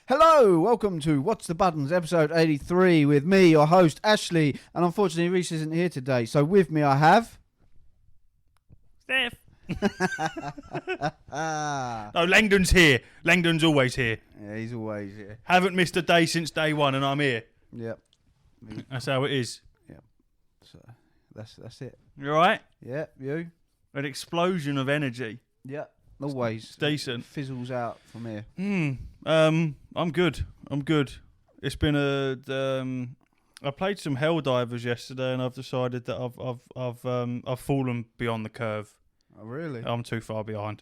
Hello, welcome to What's the Buttons, episode 83, with me, your host, Ashley, and unfortunately Reese isn't here today, so with me I have... Steph. No, Langdon's here. Langdon's always here. Yeah, he's always here. Haven't missed a day since day one, and I'm here. Yep. That's how it is. Yep. So, that's it. You alright? Yep, you? An explosion of energy. Yep. Always. It's decent. Fizzles out from here. I'm good. It's been I played some Helldivers yesterday, and I've decided that I've fallen beyond the curve. Oh, really? I'm too far behind.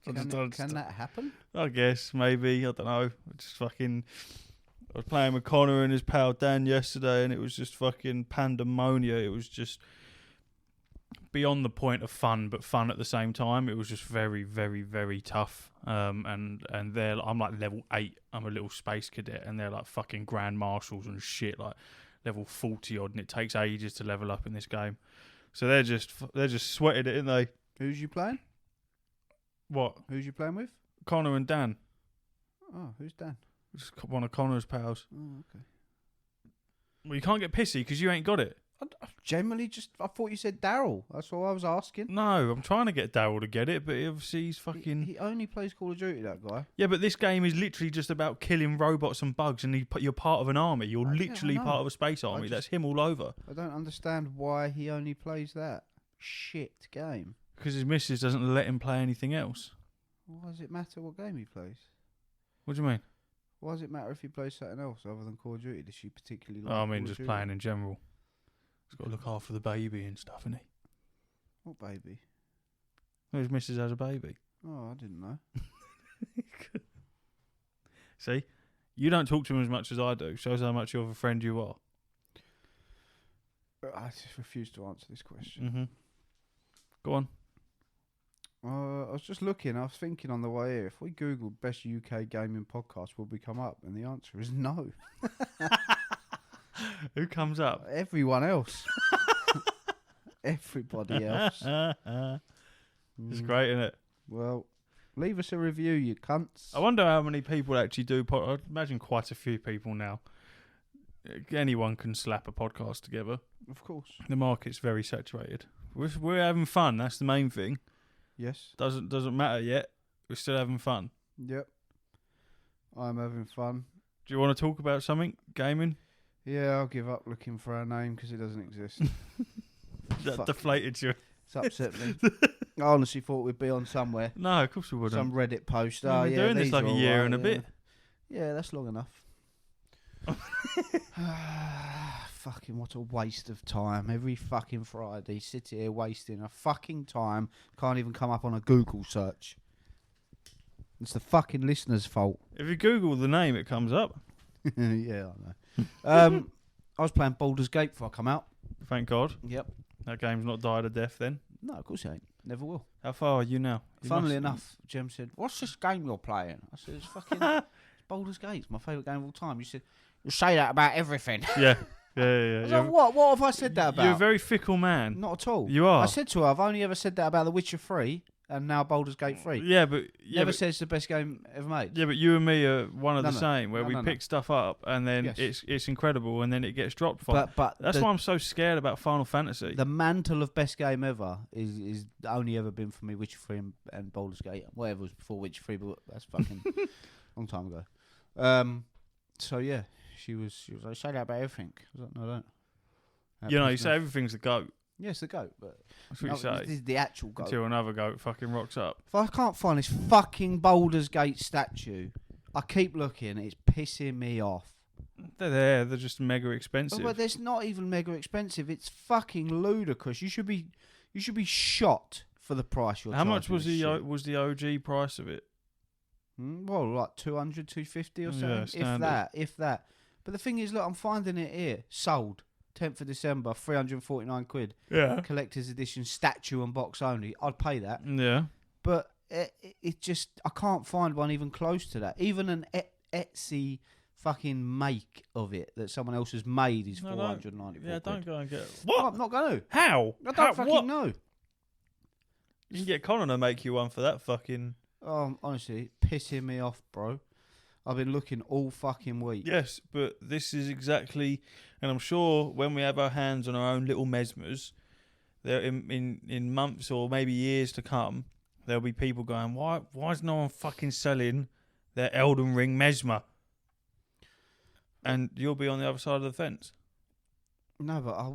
Can that happen? I guess, maybe. I don't know. I was playing with Connor and his pal Dan yesterday, and it was just fucking pandemonia. It was just beyond the point of fun, but fun at the same time. It was just very, very, very tough. And I'm like level 8. I'm a little space cadet, and they're like fucking grand marshals and shit, like level 40 odd, and it takes ages to level up in this game. So they're just sweating it, aren't they? Who's you playing? What? Who's you playing with? Connor and Dan. Oh, who's Dan? Just one of Connor's pals. Oh, okay. Well, you can't get pissy because you ain't got it. I thought you said Daryl. That's all I was asking. No, I'm trying to get Daryl to get it, but obviously he's fucking... He only plays Call of Duty, that guy. Yeah, but this game is literally just about killing robots and bugs, and you're part of an army. You're literally part of a space army. That's him all over. I don't understand why he only plays that shit game. Because his missus doesn't let him play anything else. Why does it matter what game he plays? What do you mean? Why does it matter if he plays something else other than Call of Duty? Does she particularly like I mean, Call of just Duty? playing in general. He's got to look after the baby and stuff, isn't he? What baby? Well, his missus has a baby. Oh, I didn't know. See? You don't talk to him as much as I do. Shows how much of a friend you are. I just refuse to answer this question. Mm-hmm. Go on. I was just looking. I was thinking on the way here, if we Googled best UK gaming podcast, will we come up? And the answer is no. Who comes up? Everyone else. Everybody else. It's great, isn't it? Well, leave us a review, you cunts. I wonder how many people actually do. I imagine quite a few people now. Anyone can slap a podcast together. Of course. The market's very saturated. We're having fun. That's the main thing. Yes. Doesn't matter yet. We're still having fun. Yep. I'm having fun. Do you want to talk about something? Gaming? Yeah, I'll give up looking for our name because it doesn't exist. That deflated you. It's upset me. I honestly thought we'd be on somewhere. No, of course we wouldn't. Some Reddit post. We've been doing this like a year and a bit. Yeah, that's long enough. Fucking what a waste of time. Every fucking Friday, sit here wasting a fucking time. Can't even come up on a Google search. It's the fucking listener's fault. If you Google the name, it comes up. Yeah, I know. I was playing Baldur's Gate before I come out. Thank God. Yep. That game's not died a death then. No, of course it ain't. Never will. How far are you now? Funnily enough, Jem said, "What's this game you're playing?" I said, "It's fucking it's Baldur's Gate. It's my favourite game of all time." You said, "You say that about everything." Yeah. Yeah. I was like, what have I said that about? You're a very fickle man. Not at all. You are. I said to her, I've only ever said that about The Witcher 3 and now Baldur's Gate 3. Yeah, but... Never said it's the best game ever made. Yeah, but you and me are one of the same, where we no. pick stuff up and then it's incredible and then it gets dropped. But that's why I'm so scared about Final Fantasy. The mantle of best game ever is only ever been for me Witcher 3 and Baldur's Gate. Whatever was before Witcher 3, but that's fucking long time ago. So yeah, she was like, say that about everything. I was like, no, I don't. You say everything's the GOAT. Yes, the GOAT, but that's what you say. This is the actual GOAT. Until another GOAT fucking rocks up. If I can't find this fucking Baldur's Gate statue, I keep looking. It's pissing me off. They're there. They're just mega expensive. But it's not even mega expensive. It's fucking ludicrous. You should be shot for the price you're charging. How much was the OG price of it? Well, like 200, 250 or something. Yeah, if that. But the thing is, look, I'm finding it here. Sold. 10th of December, 349 quid. Yeah. Collector's edition, statue and box only. I'd pay that. Yeah. But it just, I can't find one even close to that. Even an Etsy fucking make of it that someone else has made is 494 quid. Yeah, don't go and get it. What? I'm not going to. How? I don't fucking know. You can get Connor to make you one for that fucking... Oh, honestly, pissing me off, bro. I've been looking all fucking week. Yes, but this is exactly, and I'm sure when we have our hands on our own little mesmers, there in months or maybe years to come, there'll be people going, why is no one fucking selling their Elden Ring mesmer? And you'll be on the other side of the fence. No, but I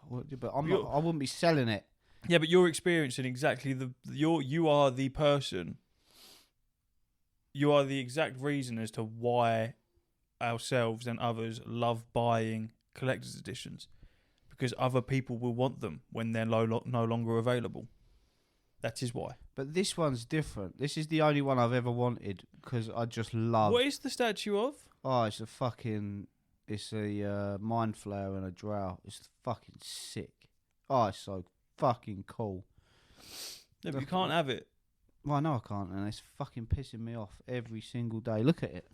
wouldn't be selling it. Yeah, but you're experiencing exactly you are the person. You are the exact reason as to why ourselves and others love buying collector's editions, because other people will want them when they're no longer available. That is why. But this one's different. This is the only one I've ever wanted because I just love. What is the statue of? Oh, it's a mind flayer and a drow. It's fucking sick. Oh, it's so fucking cool. Yeah, but you can't have it. Well, no, I can't, and it's fucking pissing me off every single day. Look at it.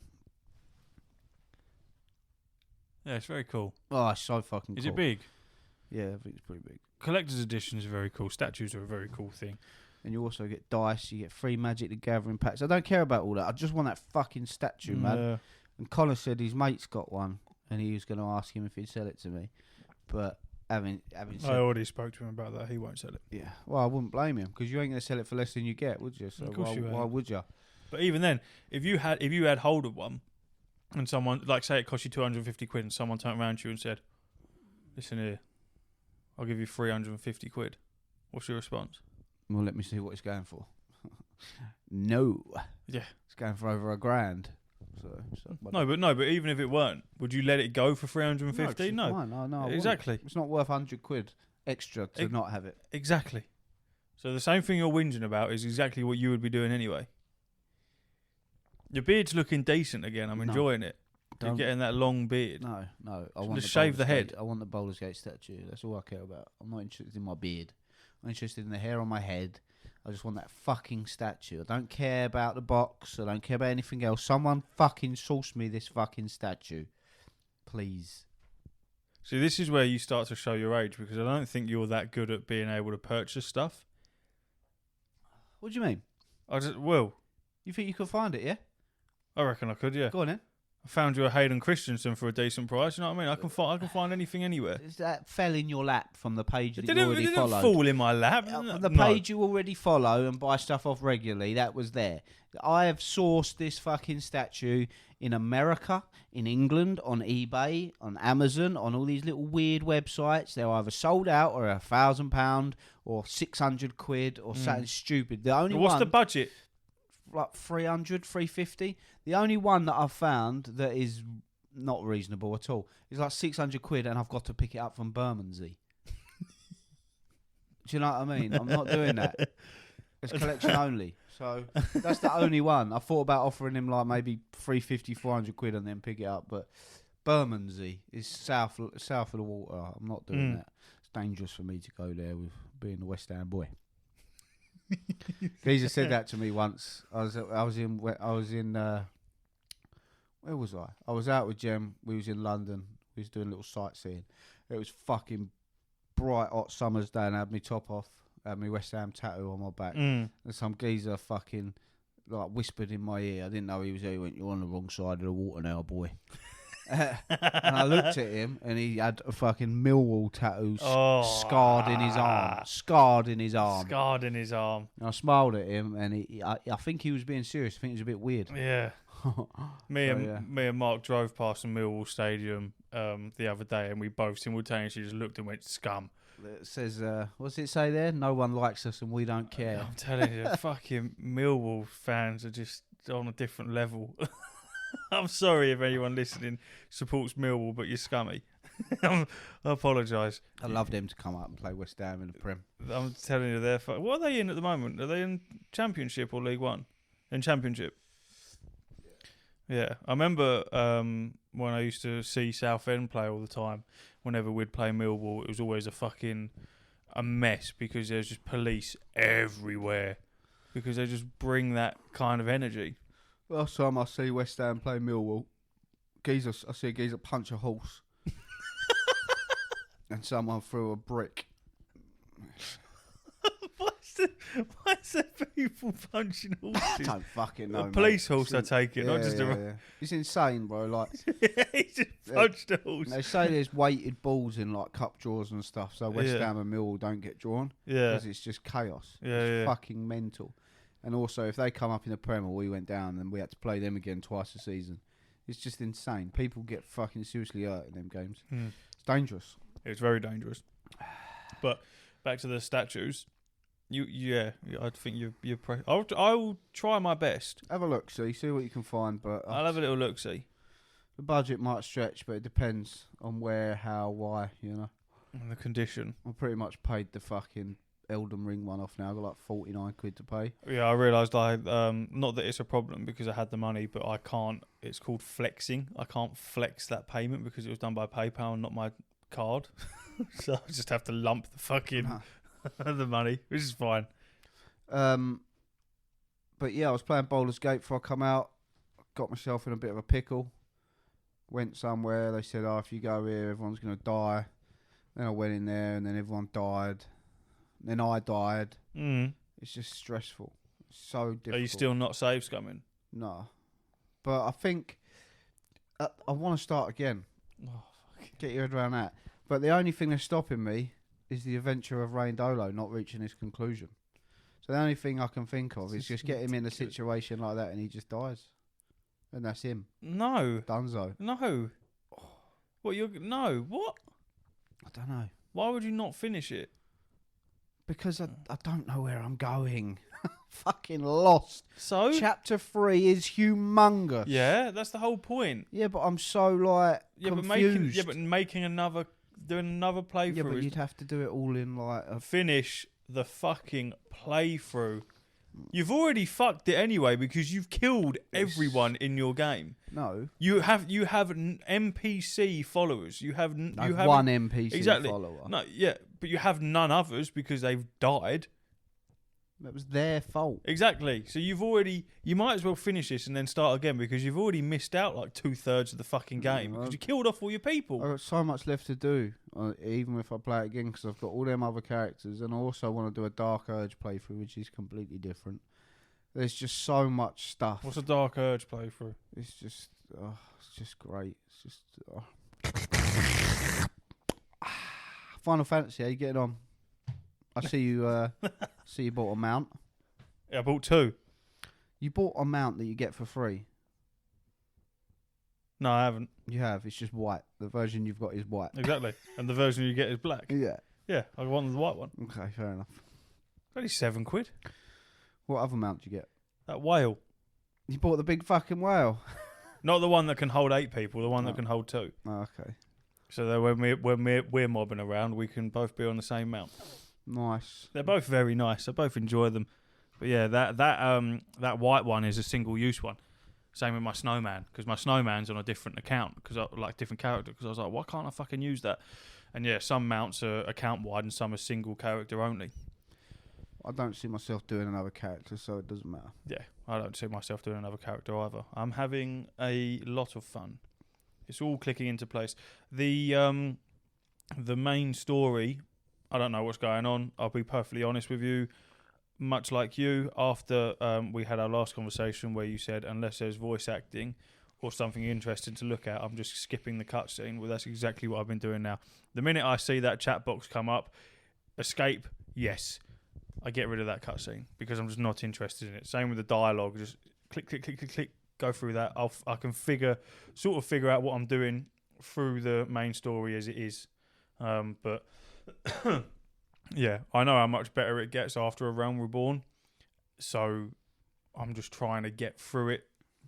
Yeah, it's very cool. Oh, it's so fucking cool. Is it big? Yeah, I think it's pretty big. Collector's editions are very cool. Statues are a very cool thing. And you also get dice, you get free Magic the Gathering packs. I don't care about all that. I just want that fucking statue, man. Yeah. And Connor said his mate's got one, and he was going to ask him if he'd sell it to me. But having said, I already spoke to him about that. He won't sell it. Yeah. Well, I wouldn't blame him because you ain't going to sell it for less than you get, would you? So Of course you ain't. why would you? But even then, if you had hold of one, and someone, like, say it cost you 250 quid, and someone turned around to you and said, "Listen here, I'll give you 350 quid." What's your response? Well, let me see what it's going for. No. Yeah. It's going for over $1,000. No, but even if it weren't, would you let it go for 350? No. No. Exactly. It's not worth 100 quid extra to not have it. Exactly. So the same thing you're whinging about is exactly what you would be doing anyway. Your beard's looking decent again. I'm enjoying it. You're getting that long beard. No. I want just shave the head. I want the Baldur's Gate statue. That's all I care about. I'm not interested in my beard. I'm interested in the hair on my head. I just want that fucking statue. I don't care about the box. I don't care about anything else. Someone fucking source me this fucking statue. Please. See, this is where you start to show your age, because I don't think you're that good at being able to purchase stuff. What do you mean? You think you could find it, yeah? I reckon I could, yeah. Go on then. I found you a Hayden Christensen for a decent price. You know what I mean? I can find anything anywhere. That fell in your lap from the page that you It already didn't followed. fall in my lap. The page you already follow and buy stuff off regularly, that was there. I have sourced this fucking statue in America, in England, on eBay, on Amazon, on all these little weird websites. They're either sold out or £1,000 or 600 quid or something stupid. The only What's the budget? Like 300, 350. The only one that I've found that is not reasonable at all is like 600 quid, and I've got to pick it up from Bermondsey. Do you know what I mean? I'm not doing that. It's collection only. So that's the only one. I thought about offering him like maybe 350, 400 quid and then pick it up, but Bermondsey is south of the water. I'm not doing that. It's dangerous for me to go there with being a West Ham boy. Geezer said that to me once. I was in where was I? I was out with Jem. We was in London. We was doing a little sightseeing. It was fucking bright hot summer's day, and I had my top off, had my West Ham tattoo on my back, and some geezer fucking like whispered in my ear. I didn't know he was there. He went, "You're on the wrong side of the water now, boy." And I looked at him, and he had a fucking Millwall tattoo scarred in his arm. And I smiled at him, and I think he was being serious. I think he was a bit weird. Yeah. Me and Mark drove past the Millwall Stadium the other day, and we both simultaneously just looked and went, "Scum." It says, what's it say there? No one likes us, and we don't care. I'm telling you, fucking Millwall fans are just on a different level. I'm sorry if anyone listening supports Millwall, but you're scummy. I apologise. I'd love them to come up and play West Ham in the Prem. I'm telling you, what are they in at the moment? Are they in Championship or League One? In Championship. Yeah. I remember when I used to see Southend play all the time, whenever we'd play Millwall, it was always a mess because there's just police everywhere because they just bring that kind of energy. Last time I see West Ham play Millwall, I see a geezer punch a horse. And someone threw a brick. What's Why is there people punching I horses? don't fucking know. A police mate. horse, I take it, not just a. yeah. It's insane, bro. Like He just punched a horse. they say, there's weighted balls in like cup drawers and stuff, so West Yeah. Ham and Millwall don't get drawn Yeah, because it's just chaos. Yeah, it's yeah. fucking mental. And also, if they come up in the Premier, we went down, and we had to play them again twice a season. It's just insane. People get fucking seriously hurt in them games. It's dangerous. It's very dangerous. But back to the statues. I think you're. I'll try my best. Have a look, see what you can find. But I'll have a little look, see. the budget might stretch, but it depends on where, how, why. You know, And the condition. I pretty much paid the fucking Elden Ring one off now. I got like 49 quid to pay. Yeah, I realised not that it's a problem because I had the money, but I can't. It's called flexing. I can't flex that payment because it was done by PayPal and not my card. So I just have to lump the fucking the money, which is fine. But yeah, I was playing Baldur's Gate before I come out. Got myself in a bit of a pickle. Went somewhere. They said, "Oh, if you go here, everyone's gonna die." Then I went in there, and then everyone died. Then I died. It's just stressful. It's so difficult. Are you still not save scumming? No. But I think I want to start again. Oh, Get your head around that. But the only thing that's stopping me is the adventure of Rain Dolo not reaching his conclusion. So the only thing I can think of is just get him in a situation like that and he just dies. And that's him. No. Dunzo. No. What What? I don't know. Why would you not finish it? Because I don't know where I'm going. Fucking lost. So? Chapter 3 is humongous. Yeah, that's the whole point. Yeah, but I'm so like confused. But making doing another playthrough. Yeah, but you'd have to do it all in like a finish the fucking playthrough. You've already fucked it anyway because you've killed everyone in your game. No. You have NPC followers. You have one NPC follower. No, yeah, but you have none others because they've died. That was their fault. Exactly. So you might as well finish this and then start again because you've already missed out like 2/3 of the fucking game because you killed off all your people. I've got so much left to do, even if I play it again, because I've got all them other characters, and I also want to do a Dark Urge playthrough, which is completely different. There's just so much stuff. What's a Dark Urge playthrough? It's just great. It's just. Final Fantasy, how you getting on? I see you. See you bought a mount. Yeah, I bought 2. You bought a mount that you get for free. No, I haven't. You have. It's just white. The version you've got is white. Exactly. And the version you get is black. Yeah. Yeah, I wanted the white one. Okay, fair enough. Only £7. What other mount do you get? That whale. You bought the big fucking whale. Not the one that can hold 8 people. The one that can hold 2. Oh, okay. So that when we're mobbing around, we can both be on the same mount. Nice. They're both very nice. I both enjoy them. But yeah, that white one is a single use one. Same with my snowman, because my snowman's on a different account, because I like different character. Because I was like, why can't I fucking use that? And yeah, some mounts are account wide and some are single character only. I don't see myself doing another character, so it doesn't matter. Yeah, I don't see myself doing another character either. I'm having a lot of fun. It's all clicking into place. The main story, I don't know what's going on. I'll be perfectly honest with you. Much like you, after we had our last conversation where you said, unless there's voice acting or something interesting to look at, I'm just skipping the cutscene. Well, that's exactly what I've been doing now. The minute I see that chat box come up, escape, yes, I get rid of that cutscene because I'm just not interested in it. Same with the dialogue. Just click, click, click, click, click, go through that. I can figure out what I'm doing through the main story as it is. But yeah, I know how much better it gets after A Realm Reborn, so I'm just trying to get through it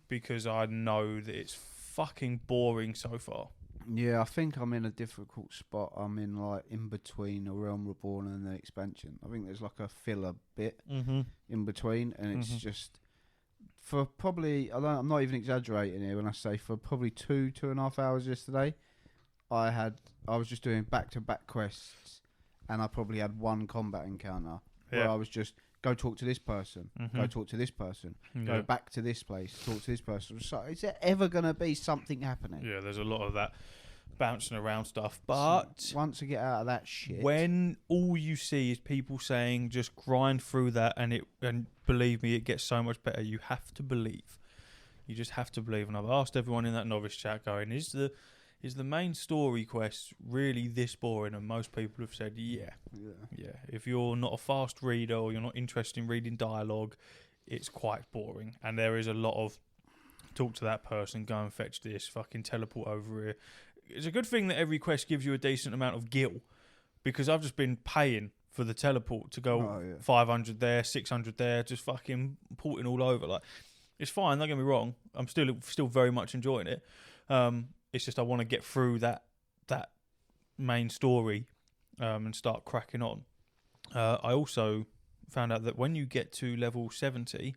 because I know that it's fucking boring so far. Yeah, I think I'm in a difficult spot. I'm in between A Realm Reborn and the expansion. I think there's like a filler bit in between, and it's just for probably, I'm not even exaggerating here when I say for probably 2.5 hours yesterday, I was just doing back-to-back quests, and I probably had one combat encounter where I was just go talk to this person, go talk to this person, go back to this place, talk to this person. So is there ever going to be something happening? Yeah, there's a lot of that. bouncing around stuff. But once I get out of that shit, when all you see is people saying just grind through that, and believe me, it gets so much better. You have to believe. You just have to believe. And I've asked everyone in that novice chat, going, is the main story quest really this boring? And most people have said, yeah. If you're not a fast reader or you're not interested in reading dialogue, it's quite boring. And there is a lot of talk to that person, go and fetch this, fucking teleport over here. It's a good thing that every quest gives you a decent amount of gil, because I've just been paying for the teleport to go 500 there, 600 there, just fucking porting all over. Like, it's fine, don't get me wrong. I'm still very much enjoying it. It's just I want to get through that main story and start cracking on. I also found out that when you get to level 70,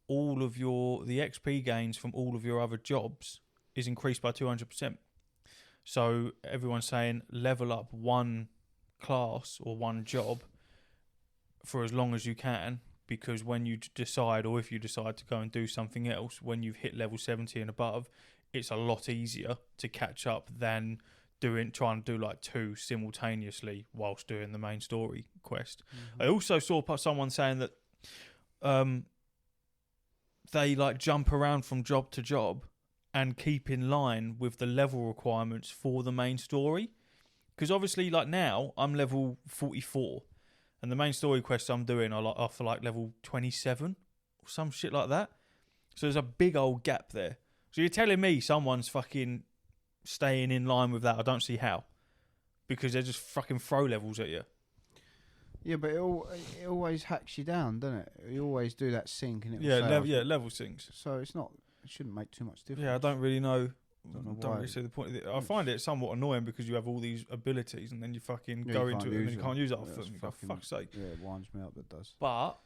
all of the XP gains from all of your other jobs is increased by 200%. So everyone's saying level up one class or one job for as long as you can, because when you decide, or if you decide to go and do something else, when you've hit level 70 and above, it's a lot easier to catch up than trying to do like two simultaneously whilst doing the main story quest. Mm-hmm. I also saw someone saying that they like jump around from job to job and keep in line with the level requirements for the main story. Because obviously, like now, I'm level 44, and the main story quests I'm doing are for like level 27 or some shit like that. So there's a big old gap there. So you're telling me someone's fucking staying in line with that? I don't see how. Because they just fucking throw levels at you. Yeah, but it always hacks you down, doesn't it? You always do that sync, and level syncs. So it shouldn't make too much difference. Yeah, I don't really know. Don't really see the point of it. I find it somewhat annoying because you have all these abilities and then you fucking go into it and then you can't use it off them. For fuck's sake. Yeah, it winds me up, that does. But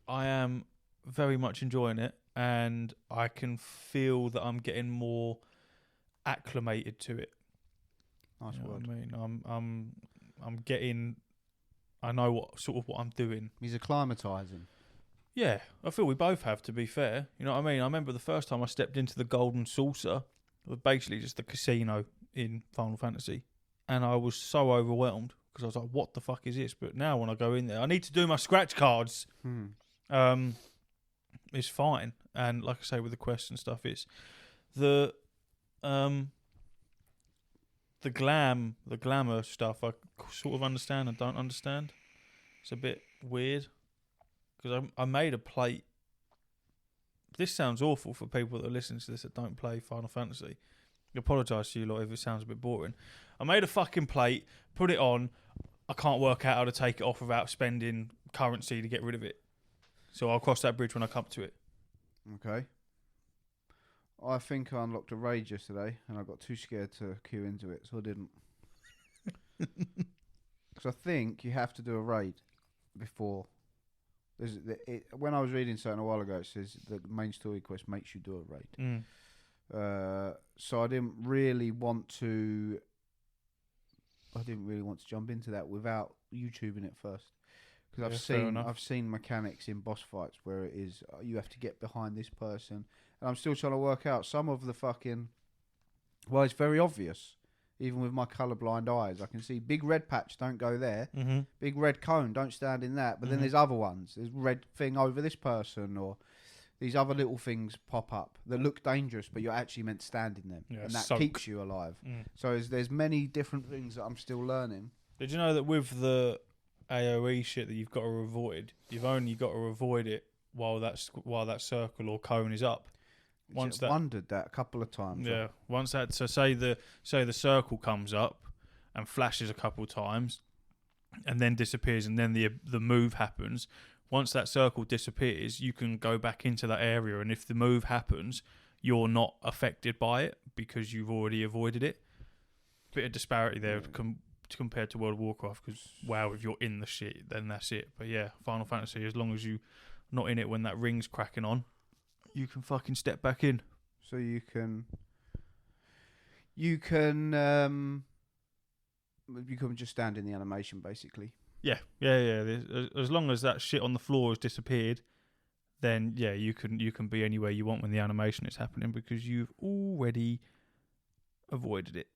I am very much enjoying it, and I can feel that I'm getting more acclimated to it. Nice word. What I mean, I'm getting. I know what I'm doing. He's acclimatising. Yeah, I feel we both have, to be fair. You know what I mean? I remember the first time I stepped into the Golden Saucer, it was basically just the casino in Final Fantasy, and I was so overwhelmed because I was like, what the fuck is this? But now when I go in there, I need to do my scratch cards. It's fine. And like I say, with the quests and stuff, it's the glamour stuff I sort of understand and don't understand. It's a bit weird. Because I made a plate. This sounds awful for people that are listening to this that don't play Final Fantasy. I apologise to you lot if it sounds a bit boring. I made a fucking plate, put it on. I can't work out how to take it off without spending currency to get rid of it. So I'll cross that bridge when I come to it. Okay. I think I unlocked a raid yesterday and I got too scared to queue into it, so I didn't. Because I think you have to do a raid before. When I was reading something a while ago, it says the main story quest makes you do a raid. So I didn't really want to jump into that without YouTubing it first, because I've seen mechanics in boss fights where it is you have to get behind this person, and I'm still trying to work out some of the fucking. Well, it's very obvious. Even with my colourblind eyes, I can see big red patch, don't go there. Mm-hmm. Big red cone, don't stand in that. But then there's other ones. There's red thing over this person, or these other little things pop up that look dangerous, but you're actually meant to stand in them. Yeah, and that keeps you alive. So there's many different things that I'm still learning. Did you know that with the AoE shit that you've got to avoid, you've only got to avoid it while that circle or cone is up? Wondered that a couple of times. Yeah. Once that, so say the circle comes up and flashes a couple of times, and then disappears, and then the move happens. Once that circle disappears, you can go back into that area, and if the move happens, you're not affected by it because you've already avoided it. Bit of disparity there compared to World of Warcraft, because wow, if you're in the shit, then that's it. But yeah, Final Fantasy, as long as you're not in it when that ring's cracking on, you can fucking step back in. So you can just stand in the animation, basically. Yeah. As long as that shit on the floor has disappeared, then yeah, you can be anywhere you want when the animation is happening because you've already avoided it.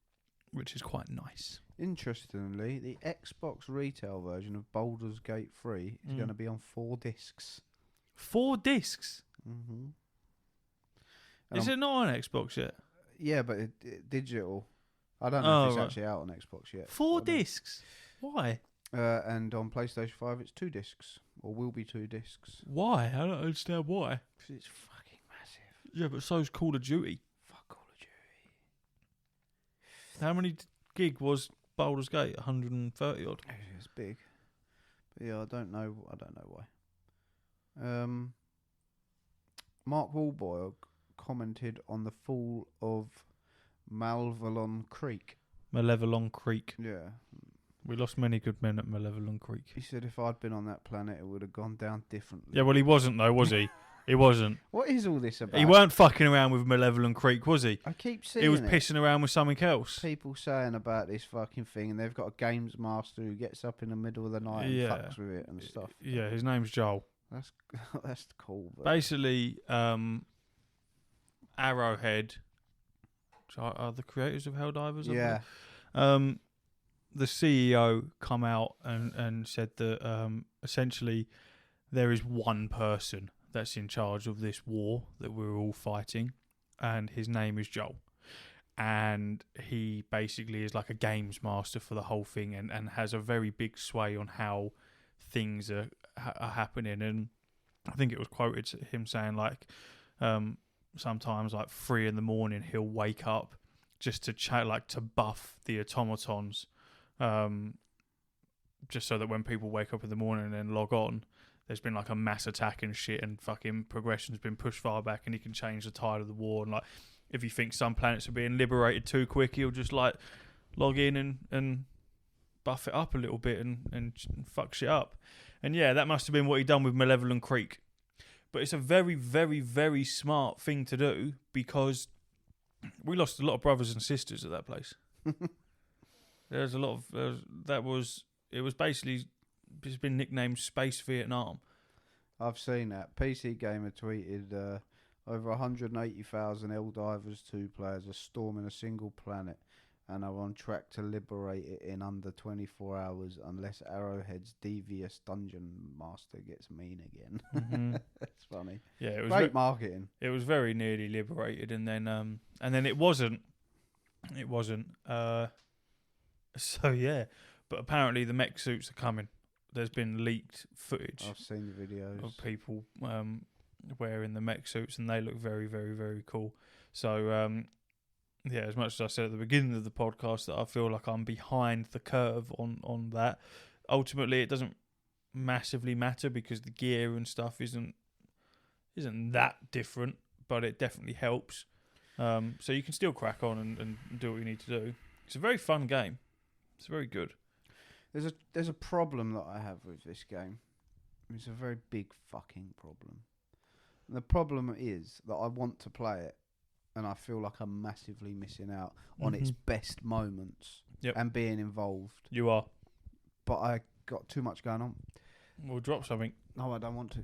which is quite nice. Interestingly, the Xbox retail version of Baldur's Gate 3 is going to be on 4 discs. 4 discs? Mm-hmm. Is it not on Xbox yet? Yeah, but digital. I don't know if it's actually out on Xbox yet. 4 discs? Why? And on PlayStation 5, it's 2 discs, or will be 2 discs. Why? I don't understand why. Because it's fucking massive. Yeah, but so's Call of Duty. Fuck Call of Duty. How many gig was Baldur's Gate? 130 odd. It's big. But yeah, I don't know why. Mark Wahlberg commented on the fall of Malevelon Creek. Malevelon Creek. Yeah. We lost many good men at Malevelon Creek. He said if I'd been on that planet, it would have gone down differently. Yeah, well, he wasn't, though, was he? He wasn't. What is all this about? He weren't fucking around with Malevelon Creek, was he? I keep seeing He was pissing around with something else. People saying about this fucking thing, and they've got a games master who gets up in the middle of the night and fucks with it and stuff. Yeah, his name's Joel. That's cool. But basically, Arrowhead are the creators of Helldivers. Yeah. The CEO come out and said that essentially there is one person that's in charge of this war that we're all fighting, and his name is Joel. And he basically is like a games master for the whole thing, and has a very big sway on how things are happening. And I think it was quoted him saying like sometimes like 3 a.m. he'll wake up just to to buff the automatons, just so that when people wake up in the morning and then log on, there's been like a mass attack and shit, and fucking progression's been pushed far back, and he can change the tide of the war. And like, if he thinks some planets are being liberated too quick, he'll just like log in and buff it up a little bit and fuck shit up. And yeah, that must have been what he done with Malevelon Creek. But it's a very, very, very smart thing to do, because we lost a lot of brothers and sisters at that place. There's a lot of it was basically, it's been nicknamed Space Vietnam. I've seen that. PC Gamer tweeted over 180,000 Helldivers 2 players are storming a single planet and are on track to liberate it in under 24 hours unless Arrowhead's devious dungeon master gets mean again. Mm-hmm. That's funny. Yeah, it was great marketing. It was very nearly liberated, and then it wasn't. It wasn't. So yeah, but apparently the mech suits are coming. There's been leaked footage. I've seen the videos of people wearing the mech suits, and they look very, very, very cool. So yeah, as much as I said at the beginning of the podcast that I feel like I'm behind the curve on that, ultimately it doesn't massively matter, because the gear and stuff isn't that different, but it definitely helps. So you can still crack on and do what you need to do. It's a very fun game. It's very good. There's a problem that I have with this game. It's a very big fucking problem. And the problem is that I want to play it, and I feel like I'm massively missing out on its best moments and being involved. You are. But I got too much going on. We'll drop something. No, I don't want to.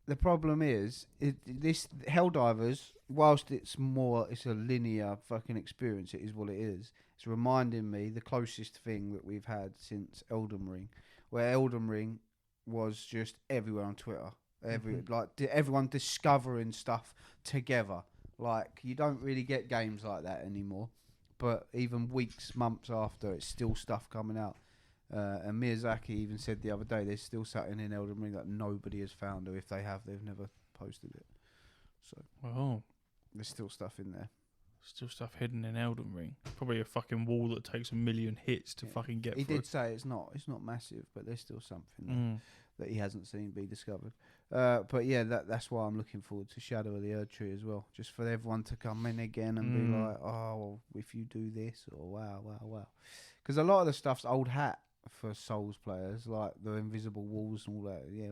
The problem is, this Helldivers, whilst it's a linear fucking experience, it is what it is. It's reminding me the closest thing that we've had since Elden Ring, where Elden Ring was just everywhere on Twitter. Everyone discovering stuff together. Like, you don't really get games like that anymore. But even weeks, months after, it's still stuff coming out. And Miyazaki even said the other day, there's still something in Elden Ring that nobody has found, or if they have, they've never posted it. So, there's still stuff in there. Still stuff hidden in Elden Ring. Probably a fucking wall that takes 1 million hits to fucking get through. He did say it's not massive, but there's still something that he hasn't seen be discovered. But yeah, that's why I'm looking forward to Shadow of the Erdtree as well. Just for everyone to come in again and be like, oh, well, if you do this, or wow. Because a lot of the stuff's old hat for Souls players, like the invisible walls and all that. Yeah,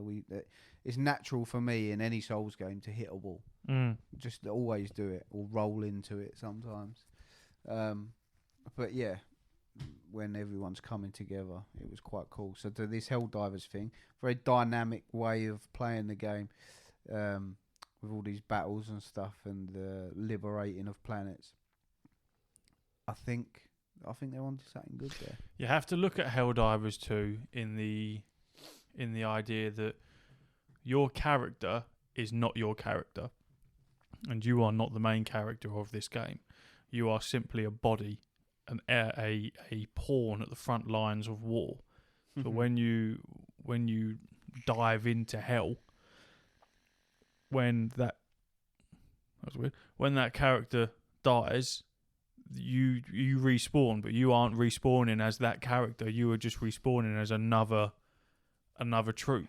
it's natural for me in any Souls game to hit a wall. Just always do it, or roll into it sometimes. But yeah, when everyone's coming together, it was quite cool. So to this Helldivers thing, very dynamic way of playing the game, with all these battles and stuff and the liberating of planets. I think they're onto something good there. You have to look at Helldivers 2 in the idea that your character is not your character, and you are not the main character of this game. You are simply a body, a pawn at the front lines of war. So when you dive into hell, when that character dies, you respawn, but you aren't respawning as that character. You are just respawning as another troop.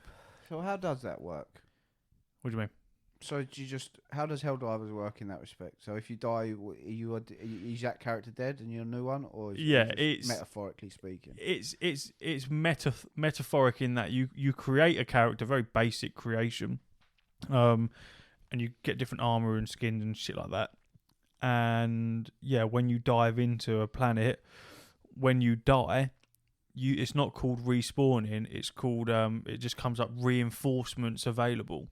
So how does that work? What do you mean? So how does Helldivers work in that respect? So if you die, is that character dead and you're a new one, or it's metaphorically speaking? It's metaphoric in that you create a character, very basic creation, and you get different armor and skins and shit like that. And yeah, when you dive into a planet, when you die, it's not called respawning. It's called it just comes up reinforcements available.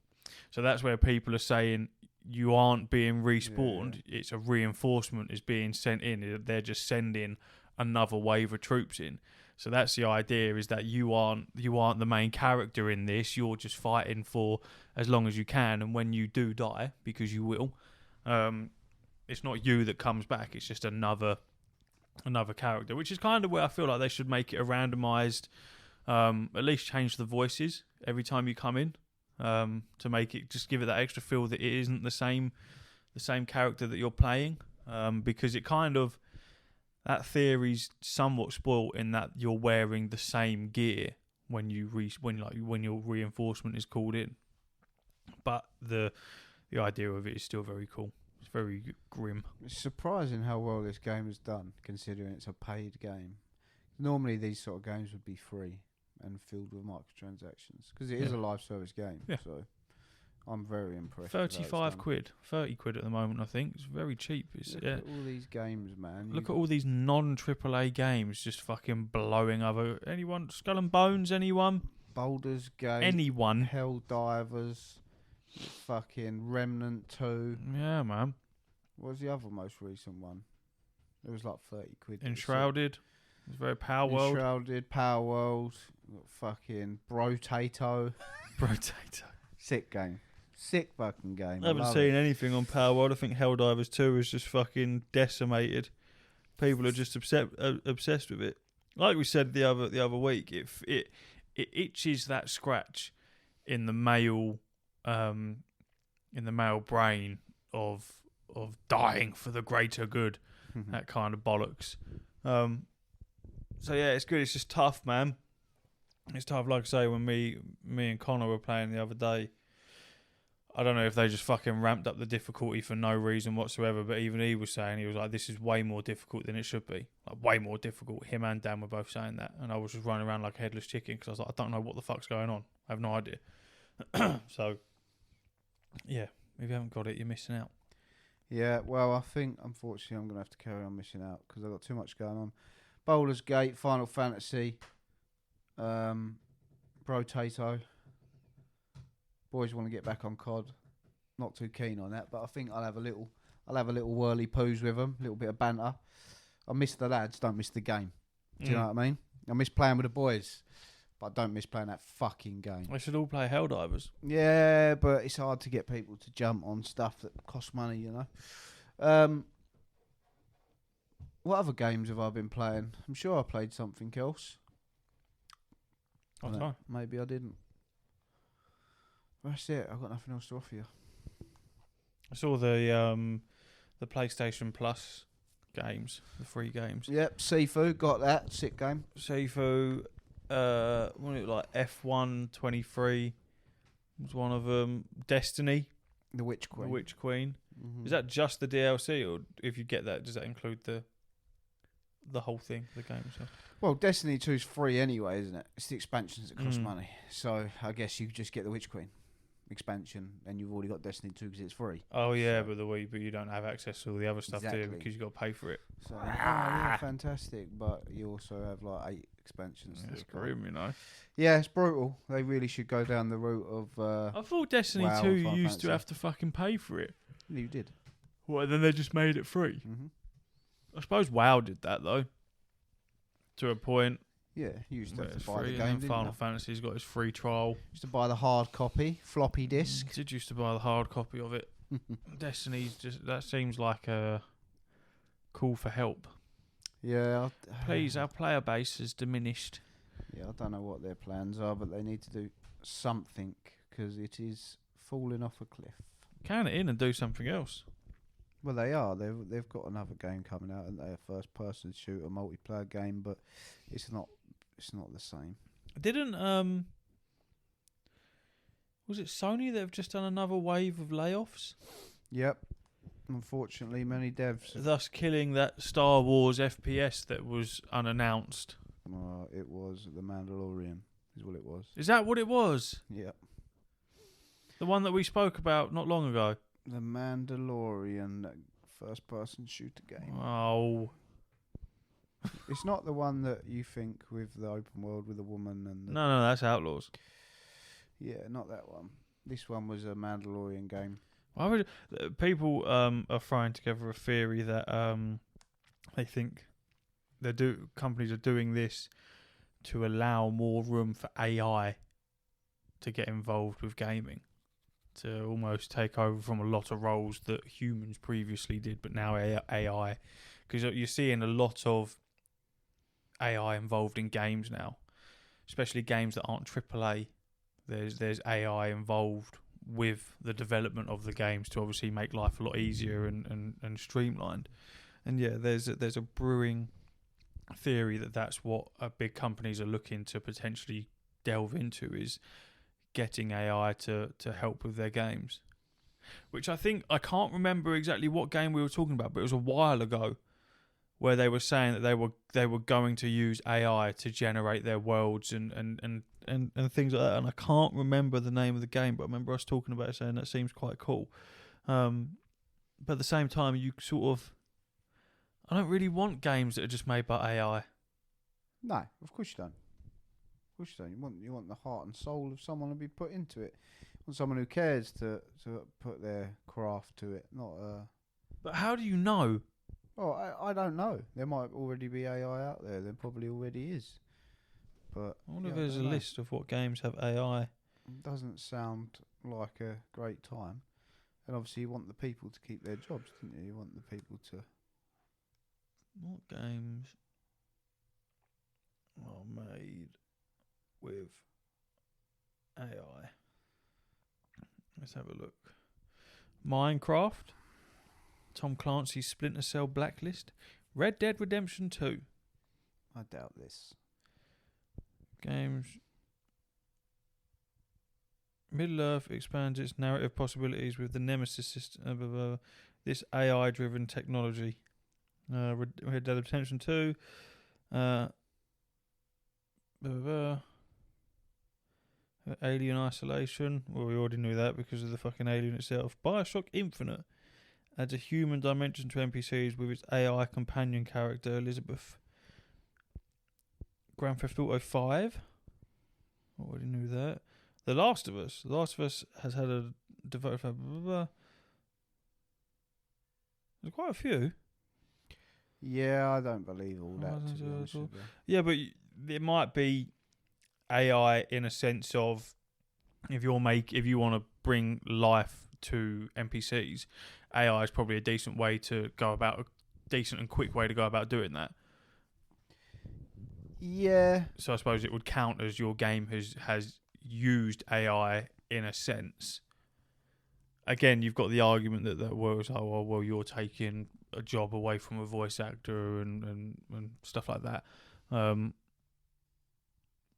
So that's where people are saying you aren't being respawned. Yeah. It's a reinforcement is being sent in. They're just sending another wave of troops in. So that's the idea, is that you aren't the main character in this. You're just fighting for as long as you can. And when you do die, because you will, it's not you that comes back. It's just another character, which is kind of where I feel like they should make it a randomised, at least change the voices every time you come in. To make it, just give it that extra feel that it isn't the same character that you're playing, because it kind of, that theory's somewhat spoilt in that you're wearing the same gear when your reinforcement is called in. But the idea of it is still very cool. It's very grim. It's surprising how well this game has done, considering it's a paid game. Normally these sort of games would be free and filled with microtransactions, because it is a live service game. Yeah. So I'm very impressed. 35 quid, 30 quid at the moment, I think. It's very cheap. Look at all these games, man. Look at all these non-AAA games just fucking blowing over. Anyone? Skull and Bones, anyone? Baldur's Gate. Anyone? Helldivers. Fucking Remnant 2. Yeah, man. What was the other most recent one? It was like 30 quid. Enshrouded. It's very Power World. Enshrouded, Power World. Fucking Brotato. Brotato. Sick game. Sick fucking game. I haven't seen anything on Power World. I think Helldivers 2 is just fucking decimated. People are just obsessed with it. Like we said the other week, it itches that scratch in the male brain of dying for the greater good. That kind of bollocks. So yeah, it's good. It's just tough, man. It's tough. Like I say, when me and Connor were playing the other day, I don't know if they just fucking ramped up the difficulty for no reason whatsoever, but even he was saying, he was like, this is way more difficult than it should be. Like, way more difficult. Him and Dan were both saying that. And I was just running around like a headless chicken because I was like, I don't know what the fuck's going on. I have no idea. So, yeah, if you haven't got it, you're missing out. Yeah, well, I think, unfortunately, I'm going to have to carry on missing out because I've got too much going on. Baldur's Gate, Final Fantasy, Brotato. Boys want to get back on COD. Not too keen on that, but I think I'll have a little whirly poos with them, a little bit of banter. I miss the lads, don't miss the game. Do you know what I mean? I miss playing with the boys, but I don't miss playing that fucking game. We should all play Helldivers. Yeah, but it's hard to get people to jump on stuff that costs money, you know. What other games have I been playing? I'm sure I played something else. Oh, maybe I didn't. That's it. I've got nothing else to offer you. I saw the PlayStation Plus games, the free games. Yep, Sifu, got that. Sick game. Sifu, what was it, like F123 was one of them. Destiny. The Witch Queen. The Witch Queen. Mm-hmm. Is that just the DLC, or if you get that, does that include the whole thing, the game itself? Well, Destiny 2 is free anyway, isn't it? It's the expansions that cost money. So I guess you just get the Witch Queen expansion, and you've already got Destiny 2 because it's free. Oh yeah, so. but you don't have access to all the other stuff, do you? Because you got to pay for it. So yeah, fantastic, but you also have like 8 expansions. That's grim, you know. Yeah, it's brutal. They really should go down the route of. I thought Destiny 2 you used to have to fucking pay for it. You did. What? Then they just made it free. Mm-hmm. I suppose WoW did that though, to a point. Yeah, you used to Where have it's to buy the free, game, and then didn't Final you? Fantasy's got its free trial. Used to buy the hard copy, floppy disk. Did used to buy the hard copy of it. Destiny's just that seems like a call for help. Yeah. Please, our player base has diminished. Yeah, I don't know what their plans are, but they need to do something because it is falling off a cliff. Can it in and do something else. Well, they are. They've got another game coming out, and they're a first-person shooter multiplayer game, but it's not the same. Didn't was it Sony that have just done another wave of layoffs, Yep. Unfortunately, many devs. thus killing that Star Wars FPS that was unannounced? It was The Mandalorian, is what it was. Is that what it was? Yep. The one that we spoke about not long ago. The Mandalorian first-person shooter game. Oh, It's not the one that you think with the open world with a woman and the no, that's Outlaws. Yeah, not that one. This one was a Mandalorian game. Why would people are throwing together a theory that they think companies are doing this to allow more room for AI to get involved with gaming, to almost take over from a lot of roles that humans previously did, but now AI, because you're seeing a lot of AI involved in games now, especially games that aren't AAA. There's AI involved with the development of the games to obviously make life a lot easier and streamlined. And yeah, there's a brewing theory that that's what big companies are looking to potentially delve into, is getting AI to help with their games. Which I can't remember exactly what game we were talking about, but it was a while ago where they were saying that they were going to use AI to generate their worlds and things like that. And I can't remember the name of the game, but I remember us talking about it, saying that seems quite cool. But at the same time, I don't really want games that are just made by AI. No, of course you don't. Of course you don't. You want the heart and soul of someone to be put into it. You want someone who cares to put their craft to it, not But how do you know? Oh, I don't know. There might already be AI out there. There probably already is. But I wonder if there's a list of what games have AI. It doesn't sound like a great time. And obviously you want the people to keep their jobs, didn't you? You want the people to... What games are made with AI? Let's have a look. Minecraft, Tom Clancy's Splinter Cell Blacklist, Red Dead Redemption 2. I doubt this. Games. Middle-earth expands its narrative possibilities with the Nemesis system. This AI-driven technology. Red Dead Redemption 2. Alien Isolation. Well, we already knew that because of the fucking Alien itself. Bioshock Infinite adds a human dimension to NPCs with its AI companion character, Elizabeth. Grand Theft Auto 5. Already knew that. The Last of Us. The Last of Us has had a devoted... There's quite a few. Yeah, I don't believe all that, to be honest with you. Yeah, but it might be AI in a sense of if you want to bring life to NPCs, AI is probably a decent way to go about, a decent and quick way to go about doing that. Yeah. So I suppose it would count as your game has used AI in a sense. Again, you've got the argument that you're taking a job away from a voice actor and stuff like that.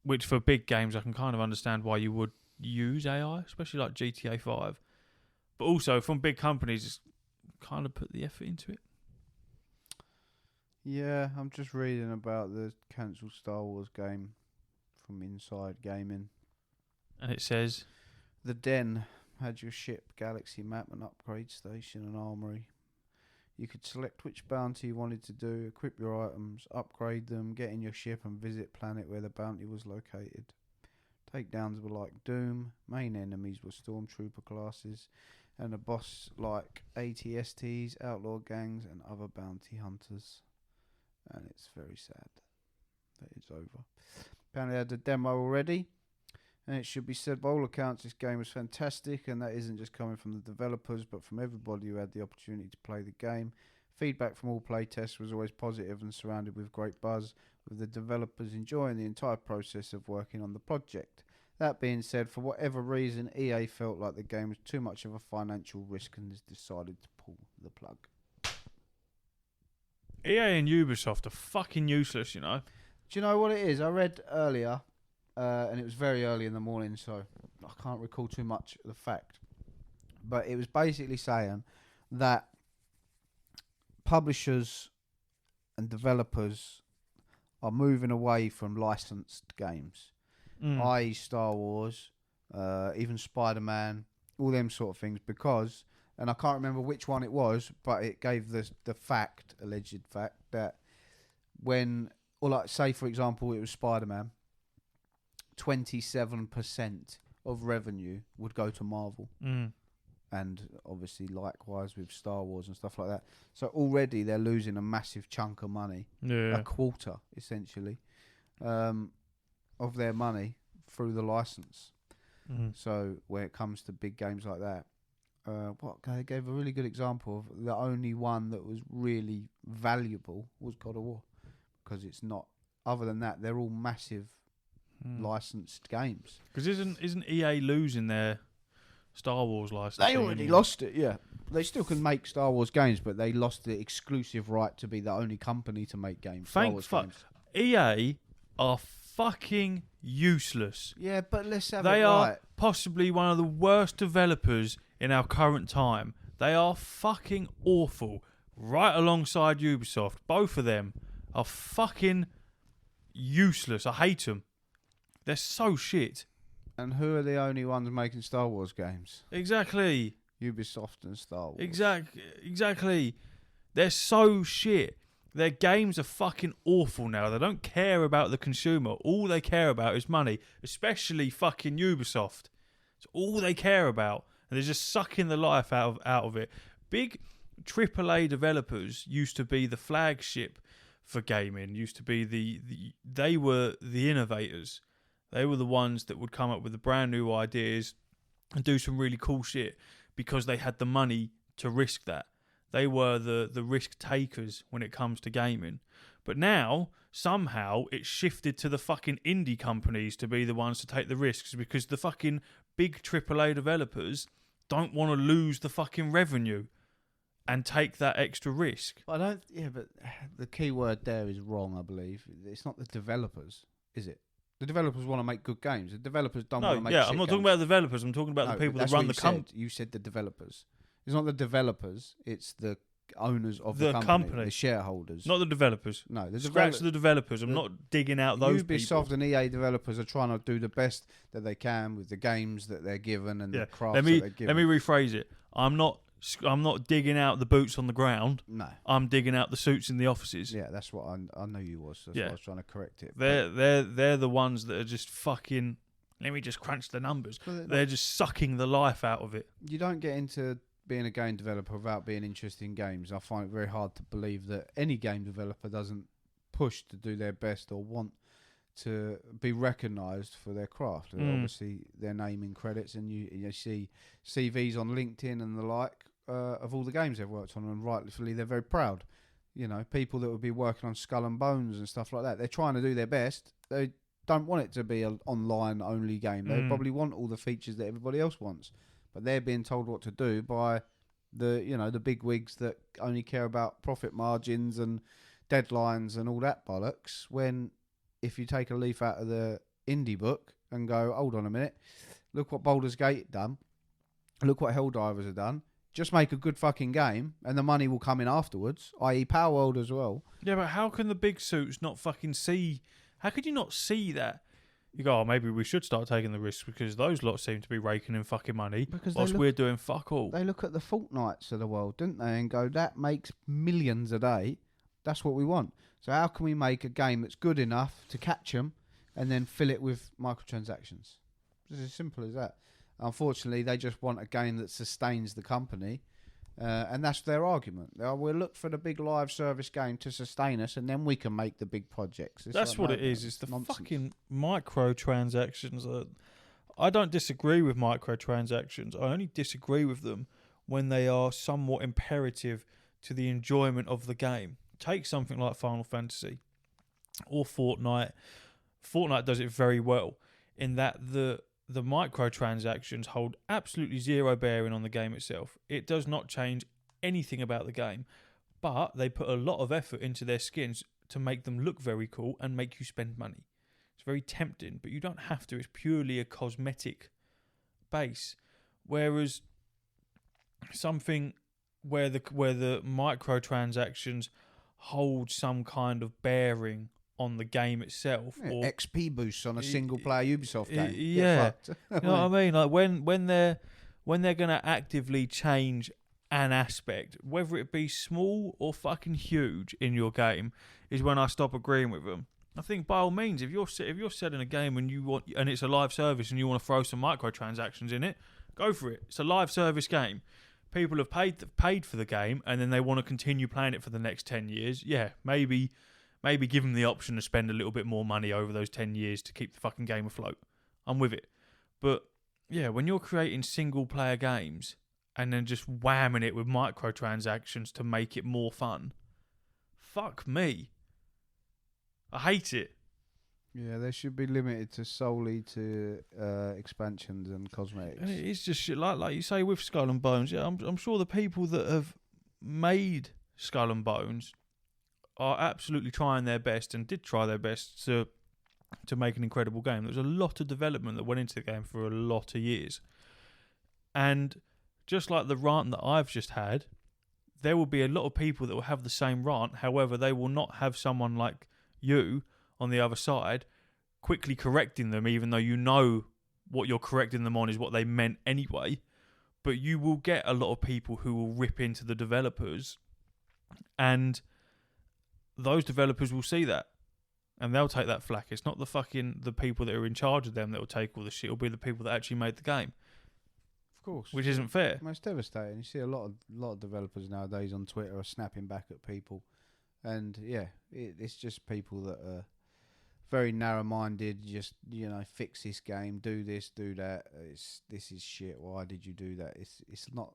Which for big games, I can kind of understand why you would use AI, especially like GTA 5. But also from big companies, kind of put the effort into it. Yeah, I'm just reading about the cancelled Star Wars game from Inside Gaming. And it says... The Den had your ship, galaxy map, and upgrade station and armory. You could select which bounty you wanted to do, equip your items, upgrade them, get in your ship and visit planet where the bounty was located. Takedowns were like Doom, main enemies were stormtrooper classes, and a boss like ATSTs, outlaw gangs and other bounty hunters. and it's very sad that it's over. Apparently, I had the demo already, and it should be said by all accounts this game was fantastic, and that isn't just coming from the developers, but from everybody who had the opportunity to play the game. Feedback from all playtests was always positive and surrounded with great buzz, with the developers enjoying the entire process of working on the project. That being said, for whatever reason, EA felt like the game was too much of a financial risk and has decided to pull the plug. EA and Ubisoft are fucking useless, you know. Do you know what it is? I read earlier, and it was very early in the morning, so I can't recall too much of the fact. But it was basically saying that publishers and developers are moving away from licensed games. I.e. Star Wars, even Spider-Man, all them sort of things, because, and I can't remember which one it was, but it gave the alleged fact, that when, or like say for example it was Spider-Man, 27% of revenue would go to Marvel. And obviously likewise with Star Wars and stuff like that. So already they're losing a massive chunk of money, a quarter essentially, of their money through the license. So when it comes to big games like that, they gave a really good example of the only one that was really valuable was God of War, because it's not. Other than that, they're all massive licensed games. Because isn't EA losing their Star Wars license? They already lost it. Yeah, they still can make Star Wars games, but they lost the exclusive right to be the only company to make games. Thank fuck. EA are fucking useless. Yeah, but let's have They it are right. possibly one of the worst developers in our current time. They are fucking awful. Right alongside Ubisoft. Both of them are fucking useless. I hate them. They're so shit. And who are the only ones making Star Wars games? Exactly. Ubisoft and Star Wars. Exactly. They're so shit. Their games are fucking awful now. They don't care about the consumer. All they care about is money. Especially fucking Ubisoft. It's all they care about. And they're just sucking the life out of it. Big AAA developers used to be the flagship for gaming. Used to be they were the innovators. They were the ones that would come up with the brand new ideas and do some really cool shit because they had the money to risk that. They were the risk takers when it comes to gaming. But now, somehow, it's shifted to the fucking indie companies to be the ones to take the risks because the fucking big AAA developers don't want to lose the fucking revenue and take that extra risk. But the key word there is wrong, I believe. It's not the developers, is it? The developers want to make good games. The developers don't want to make shit I'm not talking about the developers. I'm talking about the people that run the company. You said the developers. It's not the developers. It's the owners of the company, the shareholders. Not the developers. No, scratch the developers. I'm not digging out those Ubisoft people. and EA developers are trying to do the best that they can with the games that they're given and the crafts that they're given. Let me rephrase it. I'm not digging out the boots on the ground. No. I'm digging out the suits in the offices. Yeah, that's what I know you was. That's why I was trying to correct it. They're the ones that are just fucking. Let me just crunch the numbers. They're just sucking the life out of it. You don't get into being a game developer without being interested in games. I find it very hard to believe that any game developer doesn't push to do their best or want to be recognised for their craft. Obviously, their name in credits, and you see CVs on LinkedIn and the like of all the games they've worked on, and rightfully they're very proud. You know, people that would be working on Skull and Bones and stuff like that, they're trying to do their best. They don't want it to be an online only game. They probably want all the features that everybody else wants, but they're being told what to do by the big wigs that only care about profit margins and deadlines and all that bollocks. When if you take a leaf out of the indie book and go, hold on a minute, look what Baldur's Gate done, look what Helldivers have done. Just make a good fucking game, and the money will come in afterwards, i.e. Power World as well. Yeah, but how can the big suits not fucking see? How could you not see that? You go, maybe we should start taking the risks because those lots seem to be raking in fucking money whilst we're doing fuck all. They look at the Fortnites of the world, don't they, and go, that makes millions a day. That's what we want. So how can we make a game that's good enough to catch them and then fill it with microtransactions? It's as simple as that. Unfortunately, they just want a game that sustains the company, And that's their argument. We'll look for the big live service game to sustain us, and then we can make the big projects. That's what it is. It's the fucking microtransactions. I don't disagree with microtransactions. I only disagree with them when they are somewhat imperative to the enjoyment of the game. Take something like Final Fantasy or Fortnite. Fortnite does it very well in that the microtransactions hold absolutely zero bearing on the game itself. It does not change anything about the game, but they put a lot of effort into their skins to make them look very cool and make you spend money. It's very tempting, but you don't have to. It's purely a cosmetic base. Whereas something where the microtransactions hold some kind of bearing on the game itself, or XP boosts on a single player Ubisoft game. Yeah, you know what I mean. Like when they're going to actively change an aspect, whether it be small or fucking huge in your game, is when I stop agreeing with them. I think by all means, if you're selling a game and it's a live service and you want to throw some microtransactions in it, go for it. It's a live service game. People have paid for the game, and then they want to continue playing it for the next 10 years. Yeah, maybe give them the option to spend a little bit more money over those 10 years to keep the fucking game afloat. I'm with it. But yeah, when you're creating single player games and then just whamming it with microtransactions to make it more fun, fuck me. I hate it. Yeah, they should be limited to solely to expansions and cosmetics. And it is just shit, like you say with Skull and Bones. Yeah, I'm sure the people that have made Skull and Bones are absolutely trying their best and did try their best to make an incredible game. There was a lot of development that went into the game for a lot of years. And just like the rant that I've just had, there will be a lot of people that will have the same rant. However, they will not have someone like you on the other side quickly correcting them, even though you know what you're correcting them on is what they meant anyway. But you will get a lot of people who will rip into the developers, and those developers will see that and they'll take that flack. It's not the people that are in charge of them that will take all the shit. It'll be the people that actually made the game. Of course. Which isn't fair. It's devastating. You see a lot of developers nowadays on Twitter are snapping back at people. And yeah, it's just people that are very narrow-minded, just, fix this game, do this, do that. This is shit. Why did you do that? It's not...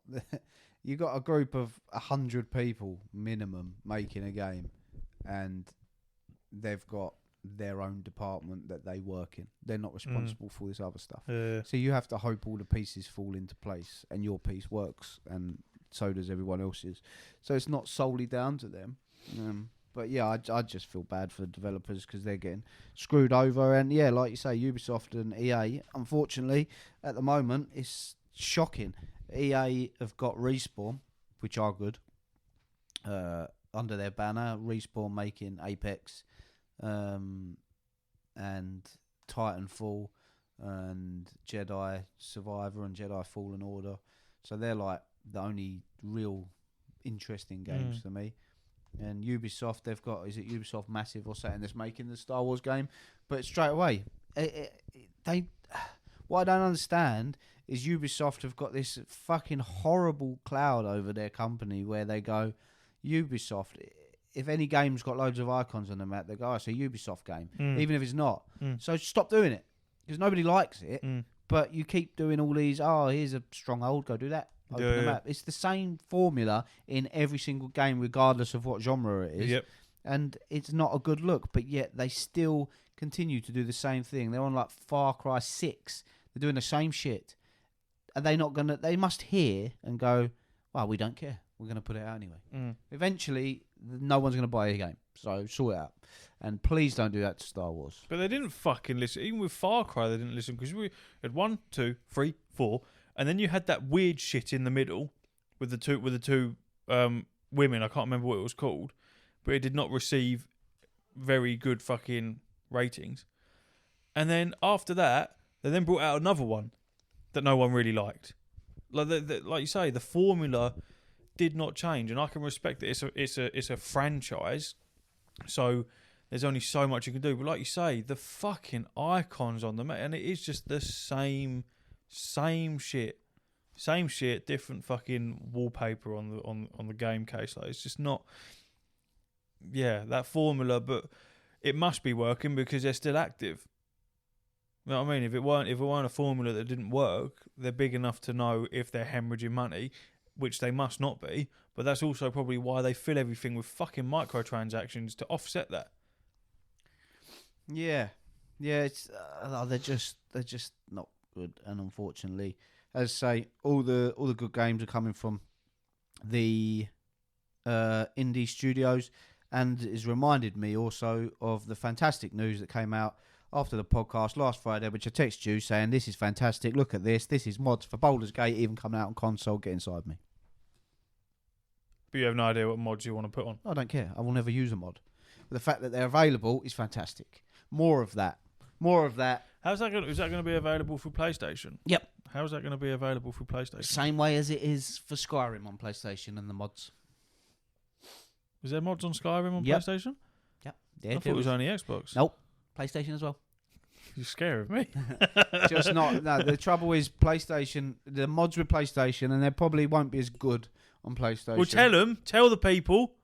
You got a group of 100 people minimum making a game, and they've got their own department that they work in. They're not responsible for this other stuff. So you have to hope all the pieces fall into place and your piece works, and so does everyone else's. So it's not solely down to them. But yeah, I just feel bad for the developers because they're getting screwed over. And yeah, like you say, Ubisoft and EA, unfortunately, at the moment, it's shocking. EA have got Respawn, which are good, under their banner. Respawn making Apex, and Titanfall, and Jedi Survivor, and Jedi Fallen Order. So they're like the only real interesting games for me. And Ubisoft, they've got, is it Ubisoft Massive or something that's making the Star Wars game? But straight away, what I don't understand is Ubisoft have got this fucking horrible cloud over their company where they go, Ubisoft, if any game's got loads of icons on the map, they go, it's a Ubisoft game, even if it's not. So stop doing it, because nobody likes it, but you keep doing all these, here's a stronghold, go do that. Open the map. It's the same formula in every single game, regardless of what genre it is. And it's not a good look, but yet they still continue to do the same thing. They're on like Far Cry 6. They're doing the same shit. Are they not going to... They must hear and go, well, we don't care. We're going to put it out anyway. Eventually, no one's going to buy a game. So sort it out. And please don't do that to Star Wars. But they didn't fucking listen. Even with Far Cry, they didn't listen. Because we had 1, 2, 3, 4... And then you had that weird shit in the middle with the two women. I can't remember what it was called, but it did not receive very good fucking ratings. And then after that, they then brought out another one that no one really liked. Like you say, the formula did not change, and I can respect that it's a franchise, so there's only so much you can do. But like you say, the fucking icons on the map, and it is just the same shit Same shit, different fucking wallpaper on the game case. Like, it's just not. Yeah, that formula, but it must be working because they're still active. You know what I mean? If it weren't a formula that didn't work, they're big enough to know if they're hemorrhaging money, which they must not be. But that's also probably why they fill everything with fucking microtransactions to offset that. Yeah, it's they're just not good, and unfortunately, as I say, all the good games are coming from the indie studios, and it has reminded me also of the fantastic news that came out after the podcast last Friday, which I texted you saying, "This is fantastic. Look at this. This is mods for Baldur's Gate even coming out on console. Get inside me." But you have no idea what mods you want to put on. I don't care. I will never use a mod. But the fact that they're available is fantastic. More of that. Is that going to be available for PlayStation? Yep. How's that going to be available for PlayStation? Same way as it is for Skyrim on PlayStation and the mods. Is there mods on Skyrim on Yep. PlayStation? Yep. I thought it was only Xbox. Nope. PlayStation as well. You're scared of me. Just not. No, the trouble is PlayStation, the mods with PlayStation, and they probably won't be as good on PlayStation. Well, tell the people.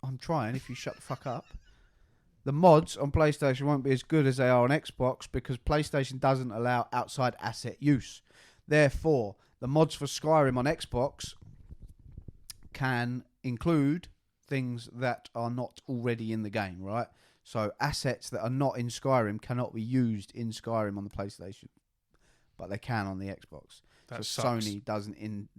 I'm trying, if you shut the fuck up. The mods on PlayStation won't be as good as they are on Xbox because PlayStation doesn't allow outside asset use. Therefore, the mods for Skyrim on Xbox can include things that are not already in the game, right? So assets that are not in Skyrim cannot be used in Skyrim on the PlayStation, but they can on the Xbox. That so sucks. Sony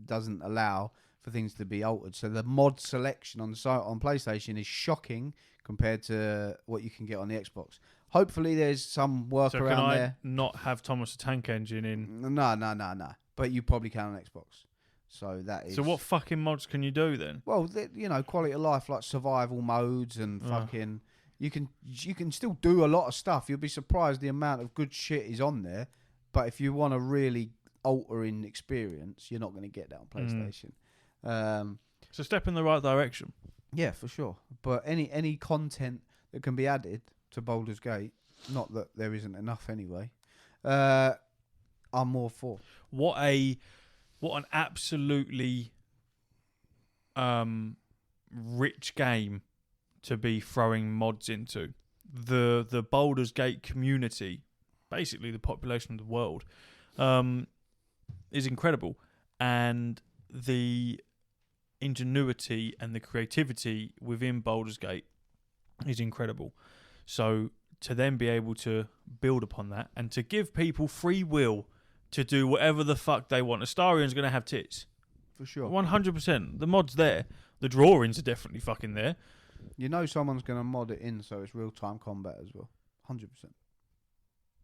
doesn't allow for things to be altered. So the mod selection on PlayStation is shocking compared to what you can get on the Xbox. Hopefully there's some workaround So can I there. not have Thomas the Tank Engine in? No. But you probably can on Xbox. So that is. So what fucking mods can you do then? Well, quality of life, like survival modes and fucking. You can still do a lot of stuff. You'll be surprised the amount of good shit is on there. But if you want a really altering experience, you're not going to get that on PlayStation. It's a step in the right direction. Yeah, for sure. But any content that can be added to Baldur's Gate, not that there isn't enough anyway, I'm more for. What an absolutely rich game to be throwing mods into. The Baldur's Gate community, basically the population of the world, is incredible, and the ingenuity and the creativity within Baldur's Gate is incredible. So to then be able to build upon that and to give people free will to do whatever the fuck they want. Astarion's going to have tits. For sure. 100%. The mod's there. The drawings are definitely fucking there. You know someone's going to mod it in so it's real-time combat as well. 100%.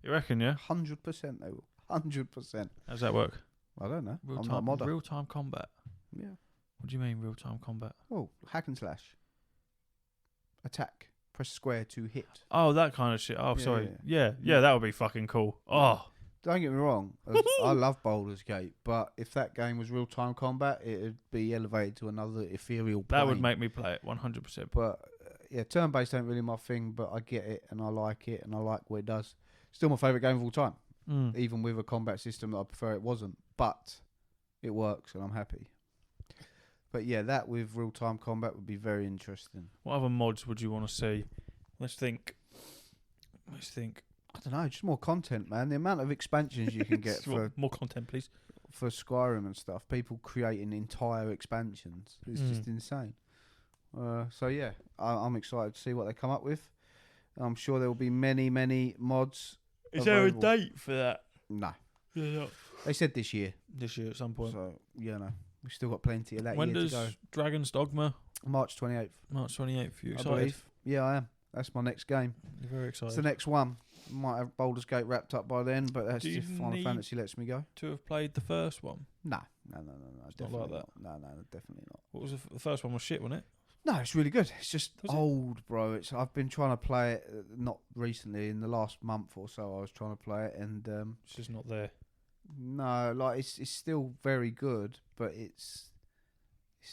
You reckon, yeah? 100% they will. 100%. How's that work? I don't know. I'm not a modder. Real-time combat? Yeah. What do you mean real-time combat? Oh, hack and slash. Attack. Press square to hit. Oh, that kind of shit. Oh, Yeah, sorry. yeah. Yeah, that would be fucking cool. Oh. Don't get me wrong. I love Baldur's Gate, but if that game was real-time combat, it would be elevated to another ethereal plane. That would make me play it 100%. But yeah, turn-based ain't really my thing, but I get it and I like it and I like what it does. Still my favourite game of all time, even with a combat system that I prefer it wasn't. But it works and I'm happy. But yeah, that with real-time combat would be very interesting. What other mods would you want to see? Let's think. I don't know, just more content, man. The amount of expansions you can get for more content, please. For Skyrim and stuff, people creating entire expansions is just insane. So yeah, I'm excited to see what they come up with. I'm sure there will be many mods. Is available. there a date for that? No, Yeah. they said this year. This year at some point. So no, we've still got plenty of that When year does to go. Dragon's Dogma? March 28th. March 28th. You I excited? believe. Yeah, I am. That's my next game. You're very It's excited. the next one. Might have Baldur's Gate wrapped up by then, but that's Do you if Final need- Fantasy lets me go. To have played the first one. No, not definitely like not. No, definitely not. What was the first one? Was shit, wasn't it? No, it's really good. It's just Was it? old, bro. I've been trying to play it, not recently, in the last month or so. I was trying to play it, and It's just not there. no, like it's still very good, but it's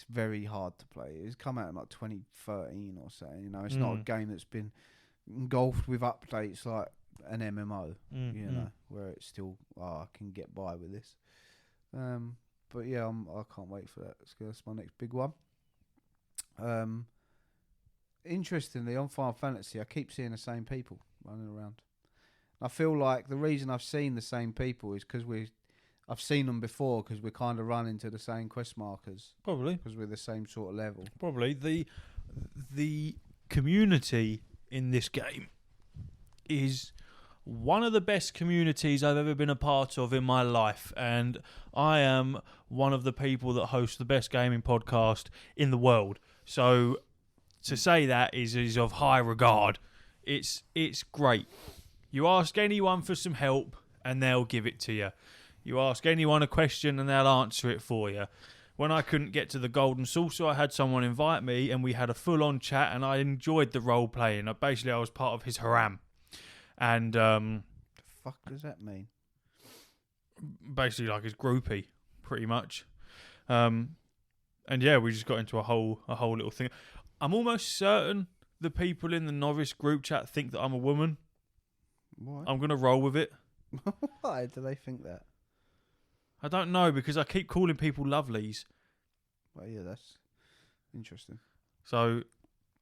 very hard to play. It's come out in like 2013 or so. You know, it's not a game that's been engulfed with updates like an MMO. You know, where it's still I can get by with this. But yeah, I can't wait for that. That's my next big one. Interestingly, on Final Fantasy, I keep seeing the same people running around. I feel like the reason I've seen the same people is because I've seen them before because we're kind of running to the same quest markers. Probably. Because we're the same sort of level. Probably. The community in this game is one of the best communities I've ever been a part of in my life. And I am one of the people that host the best gaming podcast in the world. So to say that is of high regard. It's great. You ask anyone for some help and they'll give it to you. You ask anyone a question and they'll answer it for you. When I couldn't get to the Golden Saucer, I had someone invite me and we had a full-on chat and I enjoyed the role-playing. Basically, I was part of his haram. And the fuck does that mean? Basically like his groupie, pretty much. And yeah, we just got into a whole little thing. I'm almost certain the people in the novice group chat think that I'm a woman. Why? I'm going to roll with it. Why do they think that? I don't know, because I keep calling people lovelies. Well, yeah, that's interesting. So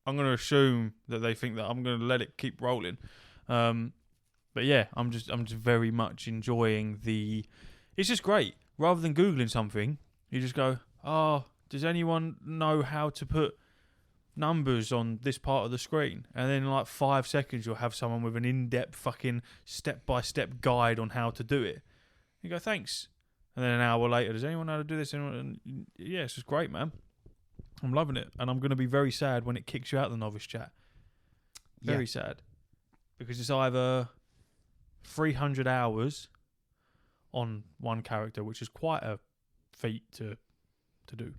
I'm going to assume that they think that I'm going to let it keep rolling. But yeah, I'm just very much enjoying it's just great. Rather than Googling something, you just go, does anyone know how to put numbers on this part of the screen? And then in like 5 seconds, you'll have someone with an in-depth fucking step-by-step guide on how to do it. You go, thanks. And then an hour later, does anyone know how to do this? And yeah, it's just great, man. I'm loving it. And I'm going to be very sad when it kicks you out of the novice chat. Very sad. Because it's either 300 hours on one character, which is quite a feat to do.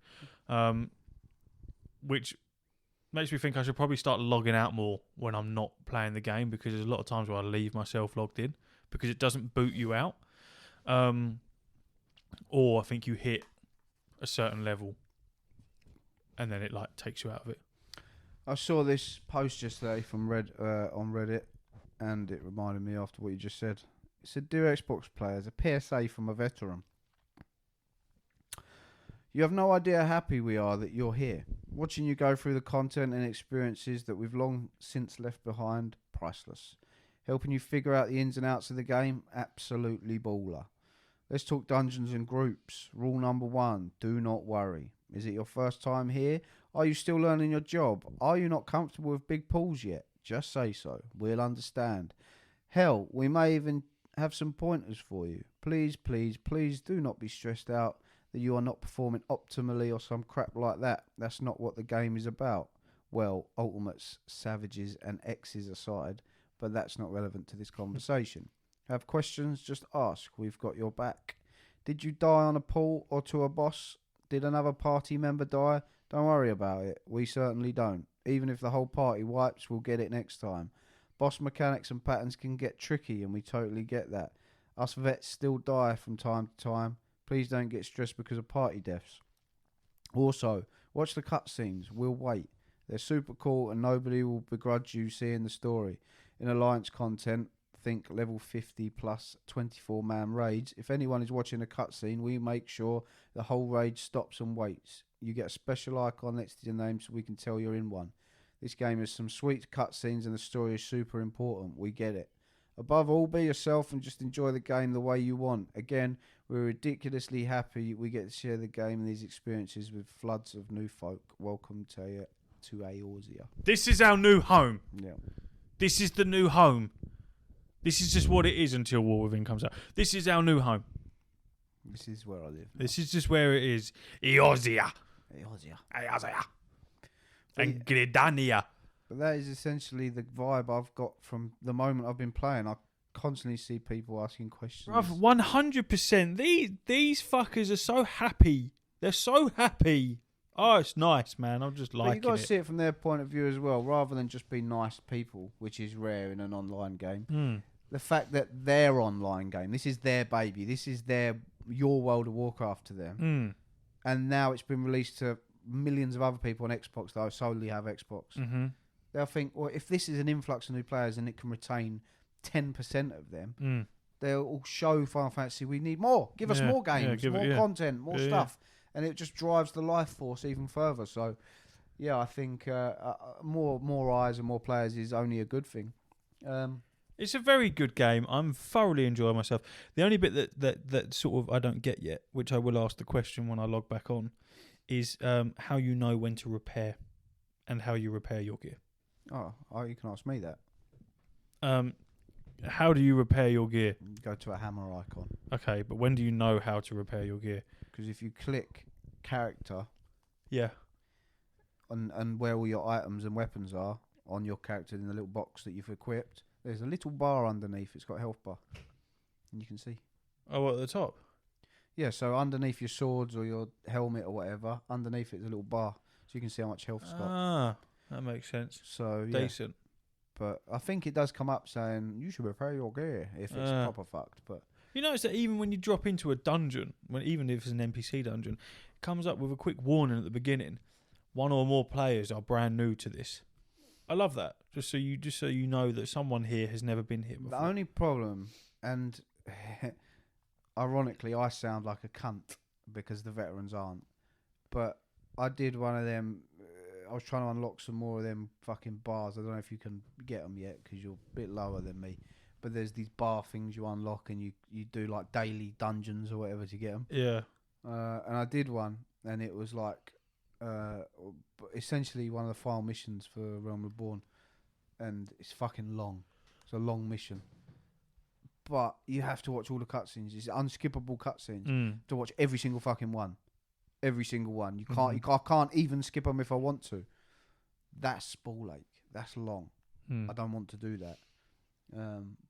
Which makes me think I should probably start logging out more when I'm not playing the game, because there's a lot of times where I leave myself logged in because it doesn't boot you out. Or I think you hit a certain level and then it like takes you out of it. I saw this post yesterday from on Reddit, and it reminded me after what you just said. It said, "Dear Xbox players, a PSA from a veteran. You have no idea how happy we are that you're here. Watching you go through the content and experiences that we've long since left behind, priceless. Helping you figure out the ins and outs of the game, absolutely baller. Let's talk dungeons and groups. Rule number 1, do not worry. Is it your first time here? Are you still learning your job? Are you not comfortable with big pools yet? Just say so. We'll understand. Hell, we may even have some pointers for you. Please, please, please do not be stressed out that you are not performing optimally or some crap like that. That's not what the game is about. Well, ultimates, savages and X's aside, but that's not relevant to this conversation. Have questions? Just ask. We've got your back. Did you die on a pool or to a boss? Did another party member die? Don't worry about it. We certainly don't. Even if the whole party wipes, we'll get it next time. Boss mechanics and patterns can get tricky, and we totally get that. Us vets still die from time to time. Please don't get stressed because of party deaths. Also, watch the cutscenes. We'll wait. They're super cool, and nobody will begrudge you seeing the story. In Alliance content, think level 50 plus 24-man raids. If anyone is watching a cutscene, we make sure the whole raid stops and waits. You get a special icon next to your name so we can tell you're in one. This game has some sweet cutscenes and the story is super important. We get it. Above all, be yourself and just enjoy the game the way you want. Again, we're ridiculously happy we get to share the game and these experiences with floods of new folk. Welcome to Eorzea." This is our new home. Yeah. This is the new home. This is just what it is until War Within comes out. This is our new home. This is where I live now. This is just where it is. Eorzea. Eorzea. And Gridania. But that is essentially the vibe I've got from the moment I've been playing. I constantly see people asking questions. Bruv, 100%. These fuckers are so happy. They're so happy. Oh, it's nice, man. I'm just liking it. But you got to see it from their point of view as well, rather than just be nice people, which is rare in an online game. The fact that their online game, this is their baby, this is your World of Warcraft to them, and now it's been released to millions of other people on Xbox that solely have Xbox. They'll think, well, if this is an influx of new players and it can retain 10% of them, they'll all show Final Fantasy. We need more. Give us more games, more content, more stuff, and it just drives the life force even further. So, yeah, I think more eyes and more players is only a good thing. It's a very good game. I'm thoroughly enjoying myself. The only bit that sort of I don't get yet, which I will ask the question when I log back on, is how you know when to repair and how you repair your gear. Oh, you can ask me that. How do you repair your gear? Go to a hammer icon. Okay, but when do you know how to repair your gear? Because if you click character, yeah, and where all your items and weapons are on your character in the little box that you've equipped, there's a little bar underneath. It's got a health bar, and you can see. Oh, at the top? Yeah, so underneath your swords or your helmet or whatever, underneath it's a little bar, so you can see how much health it's got. Ah, that makes sense. So yeah. Decent. But I think it does come up saying you should repair your gear if it's proper fucked. But you notice that even when you drop into a dungeon, even if it's an NPC dungeon, it comes up with a quick warning at the beginning. One or more players are brand new to this. I love that. Just so you know that someone here has never been here before. The only problem, and ironically, I sound like a cunt because the veterans aren't. But I did one of them. I was trying to unlock some more of them fucking bars. I don't know if you can get them yet because you're a bit lower than me. But there's these bar things you unlock and you do like daily dungeons or whatever to get them. Yeah. And I did one, and it was like essentially one of the final missions for Realm Reborn, and it's fucking long. It's a long mission, but you have to watch all the cutscenes. It's unskippable cutscenes to watch every single fucking one. Every single one. You can't. I can't even skip them if I want to. That's ball ache. That's long. I don't want to do that.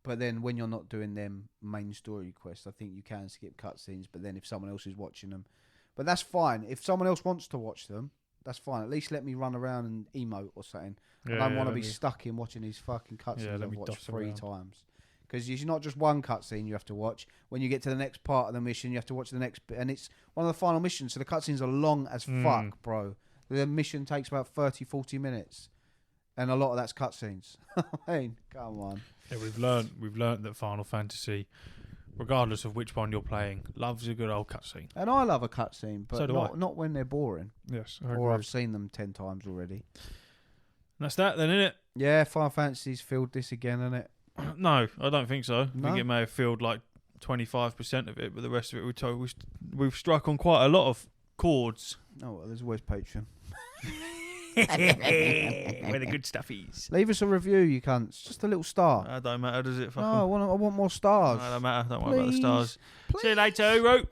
But then when you're not doing them main story quests, I think you can skip cutscenes. But then if someone else is watching them, but that's fine. If someone else wants to watch them, that's fine. At least let me run around and emote or something. I don't want to be stuck in watching these fucking cutscenes I've watched 3 times. Because it's not just one cutscene you have to watch. When you get to the next part of the mission, you have to watch the next bit. And it's one of the final missions, so the cutscenes are long as fuck, bro. The mission takes about 30, 40 minutes. And a lot of that's cutscenes. I mean, come on. Yeah, we've learned that Final Fantasy, regardless of which one you're playing, loves a good old cutscene. And I love a cutscene, but so not when they're boring. Yes. Or I've seen them 10 times already. And that's that then, innit? Yeah, Final Fantasy's filled this again, innit? No, I don't think so. No? I think it may have filled like 25% of it, but the rest of it we've struck on quite a lot of chords. Oh, well, there's always Patreon. Where the good stuff is. Leave us a review, you cunts. Just a little star. That don't matter, does it? No, I want more stars. No, don't matter. Don't worry about the Please. stars. Please. See you later, Ro.